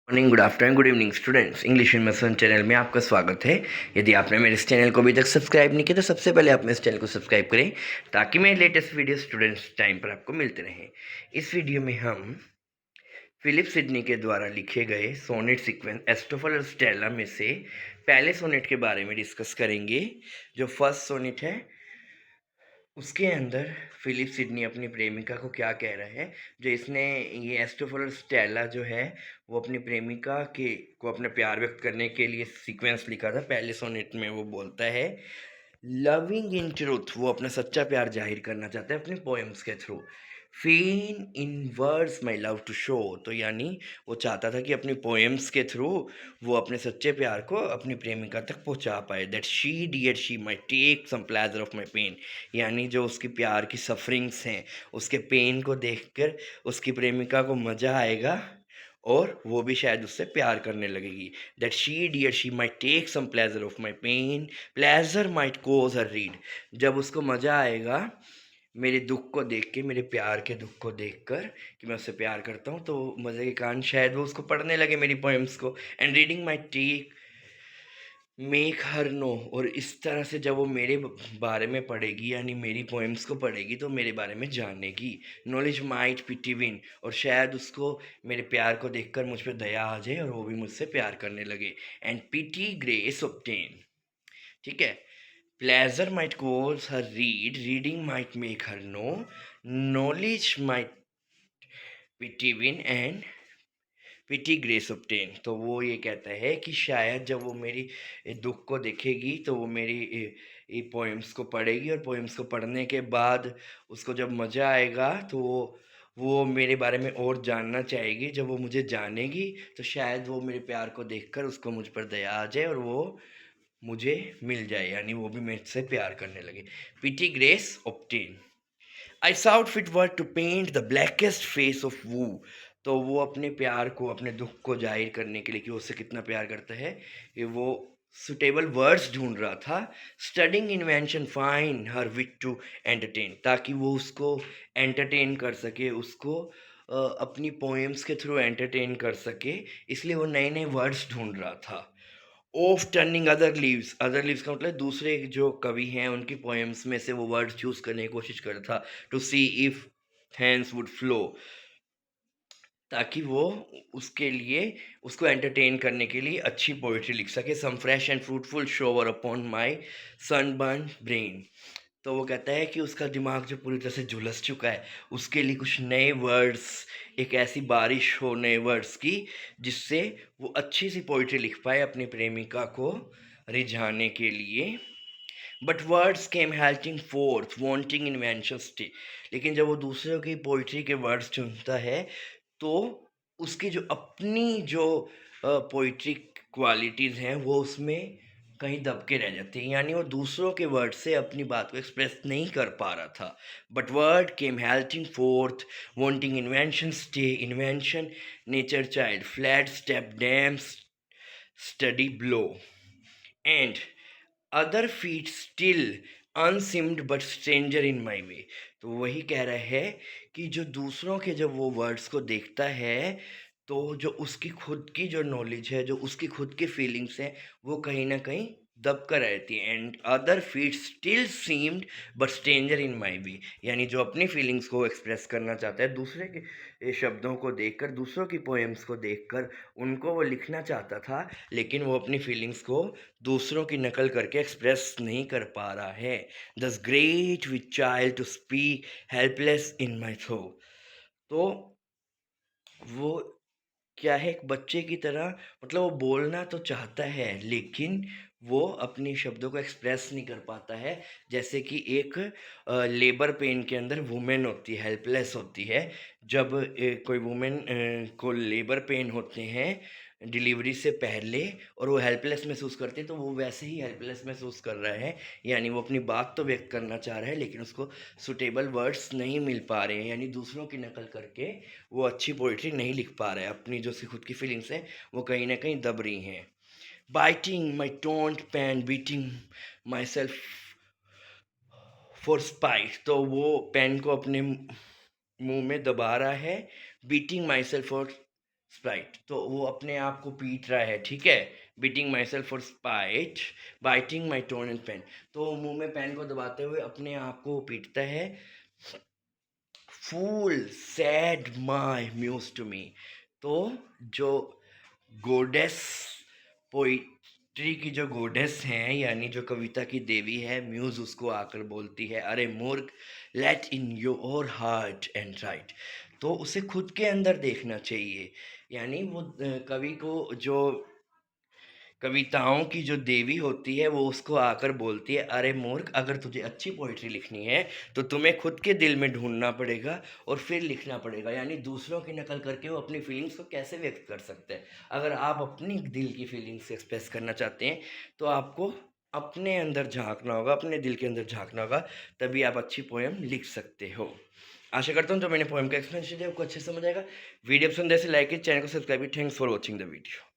Morning, good afternoon, good evening students. English in मसन channel में आपका स्वागत है। यदि आपने मेरे इस चैनल को अभी तक सब्सक्राइब नहीं किया तो सबसे पहले आप मेरे इस चैनल को सब्सक्राइब करें ताकि मेरे लेटेस्ट वीडियो स्टूडेंट्स टाइम पर आपको मिलते रहें। इस वीडियो में हम फिलिप सिडनी के द्वारा लिखे गए सोनेट सीक्वेंस एस्टोफल और स्टेला में से पहले सोनेट के बारे में डिस्कस करेंगे। जो फर्स्ट सोनेट है उसके अंदर फिलिप सिडनी अपनी प्रेमिका को क्या कह रहा है। जो इसने ये एस्टोफल और स्टेला जो है वो अपनी प्रेमिका के को अपना प्यार व्यक्त करने के लिए सीक्वेंस लिखा था। पहले सोनेट में वो बोलता है लविंग इन ट्रूथ, वो अपना सच्चा प्यार जाहिर करना चाहता है अपने पोएम्स के through. Fain in words my love to show, तो यानी वो चाहता था कि अपनी पोएम्स के थ्रू वो अपने सच्चे प्यार को अपनी प्रेमिका तक पहुंचा पाए। That she dear she my take some pleasure of my pain, यानी जो उसकी प्यार की सफरिंग्स हैं उसके पेन को देखकर उसकी प्रेमिका को मज़ा आएगा और वो भी शायद उससे प्यार करने लगेगी। That she dear she might take some pleasure of my pain, pleasure might cause her read, जब उसको मज़ा आएगा मेरे दुख को देख के, मेरे प्यार के दुख को देख कर कि मैं उससे प्यार करता हूँ, तो मज़े के कारण शायद वो उसको पढ़ने लगे मेरी पोएम्स को। And reading my take make her know, और इस तरह से जब वो मेरे बारे में पढ़ेगी यानी मेरी पोएम्स को पढ़ेगी तो मेरे बारे में जानेगी। नॉलेज माइट पिटी विन, और शायद उसको मेरे प्यार को देखकर मुझ पर दया आ जाए और वो भी मुझसे प्यार करने लगे। एंड पिटी ग्रेस ऑब्टेन, ठीक है। Pleasure might cause her read, reading might make her know, knowledge might pity win and pity grace obtain. तो वो ये कहता है कि शायद जब वो मेरी दुख को देखेगी तो वो मेरी पोएम्स को पढ़ेगी और पोएम्स को पढ़ने के बाद उसको जब मज़ा आएगा तो वो मेरे बारे में और जानना चाहेगी। जब वो मुझे जानेगी तो शायद वो मेरे प्यार को देखकर उसको मुझ पर दया आ जाए और वो मुझे मिल जाए, यानी वो भी मेरे से प्यार करने लगे। Pity grace obtain, I sought fit word to paint the blackest face of woe, तो वो अपने प्यार को, अपने दुख को जाहिर करने के लिए कि वो उससे कितना प्यार करता है, कि वो सुटेबल वर्ड्स ढूंढ रहा था। Studying invention fine her wit to entertain, ताकि वो उसको एंटरटेन कर सके, उसको अपनी पोएम्स के थ्रू एंटरटेन कर सके, इसलिए वो नए नए वर्ड्स ढूंढ रहा था। ऑफ टर्निंग अदर लीव्स का मतलब दूसरे जो कवि हैं उनकी पोएम्स में से वो वर्ड चूज करने की कोशिश कर रहा था। To see if hands would flow, ताकि वो उसके लिए, उसको एंटरटेन करने के लिए अच्छी पोइट्री लिख सके। Some fresh and fruitful shower upon my sunburn brain, तो वो कहता है कि उसका दिमाग जो पूरी तरह से झुलस चुका है उसके लिए कुछ नए वर्ड्स, एक ऐसी बारिश हो नए वर्ड्स की जिससे वो अच्छी सी पोइट्री लिख पाए अपनी प्रेमिका को रिझाने के लिए। But words came halting forth wanting invention stay, लेकिन जब वो दूसरों की पोइट्री के वर्ड्स चुनता है तो उसकी जो अपनी जो पोइट्री क्वालिटीज़ हैं वो उसमें कहीं दब के रह जाती हैं, यानी वो दूसरों के वर्ड से अपनी बात को एक्सप्रेस नहीं कर पा रहा था। But word came halting forth wanting invention stay, invention nature child fled step dames study blow and other feet still unseemed but stranger in my way, तो वही कह रहा है कि जो दूसरों के जब वो वर्ड्स को देखता है तो जो उसकी खुद की जो नॉलेज है, जो उसकी खुद की फीलिंग्स हैं, वो कहीं ना कहीं दब कर रहती है। And other feet still seemed but stranger in my way, यानी जो अपनी फीलिंग्स को एक्सप्रेस करना चाहता है दूसरे के शब्दों को देखकर, दूसरों की पोएम्स को देखकर उनको वो लिखना चाहता था, लेकिन वो अपनी फीलिंग्स को दूसरों की नकल करके एक्सप्रेस नहीं कर पा रहा है। Thus great with child to speak helpless in my throes, तो वो क्या है, एक बच्चे की तरह, मतलब वो बोलना तो चाहता है लेकिन वो अपने शब्दों को एक्सप्रेस नहीं कर पाता है। जैसे कि एक लेबर पेन के अंदर वुमेन होती है, हेल्पलेस होती है। जब कोई वुमेन को लेबर पेन होते हैं डिलीवरी से पहले और वो हेल्पलेस महसूस करती है, तो वो वैसे ही हेल्पलेस महसूस कर रहा है, यानी वो अपनी बात तो व्यक्त करना चाह रहा है लेकिन उसको सुटेबल वर्ड्स नहीं मिल पा रहे हैं, यानी दूसरों की नकल करके वो अच्छी पोइट्री नहीं लिख पा रहा है। अपनी जो उसकी खुद की फीलिंग्स हैं वो कहीं ना कहीं दब रही हैं। Biting my taunt pen beating myself for spite, तो वो पेन को अपने मुंह में दबा रहा है। Beating myself for Sprite, तो वो अपने आप को पीट रहा है, ठीक है। Beating myself for spite, biting my tone and pen, तो मुंह में पेन को दबाते हुए अपने आप को पीटता है। Fool said my muse to me, तो जो गोडेस, पोइट्री की जो गोडेस हैं, यानी जो कविता की देवी है, म्यूज उसको आकर बोलती है, अरे मूर्ख, let in your heart and write, तो उसे खुद के अंदर देखना चाहिए। यानी वो कवि को, जो कविताओं की जो देवी होती है, वो उसको आकर बोलती है, अरे मूर्ख, अगर तुझे अच्छी पोइट्री लिखनी है तो तुम्हें खुद के दिल में ढूंढना पड़ेगा और फिर लिखना पड़ेगा। यानी दूसरों की नकल करके वो अपनी फीलिंग्स को कैसे व्यक्त कर सकते हैं। अगर आप अपनी दिल की फीलिंग्स एक्सप्रेस करना चाहते हैं तो आपको अपने अंदर झांकना होगा, अपने दिल के अंदर झांकना होगा, तभी आप अच्छी पोएम लिख सकते हो। आशा करता हूँ जो मैंने पोएम का एक्सप्लेनेशन दिया आपको अच्छे से समझ आएगा। वीडियो पसंद है लाइक कीजिए, चैनल को सब्सक्राइब कीजिए। Thanks for watching the video.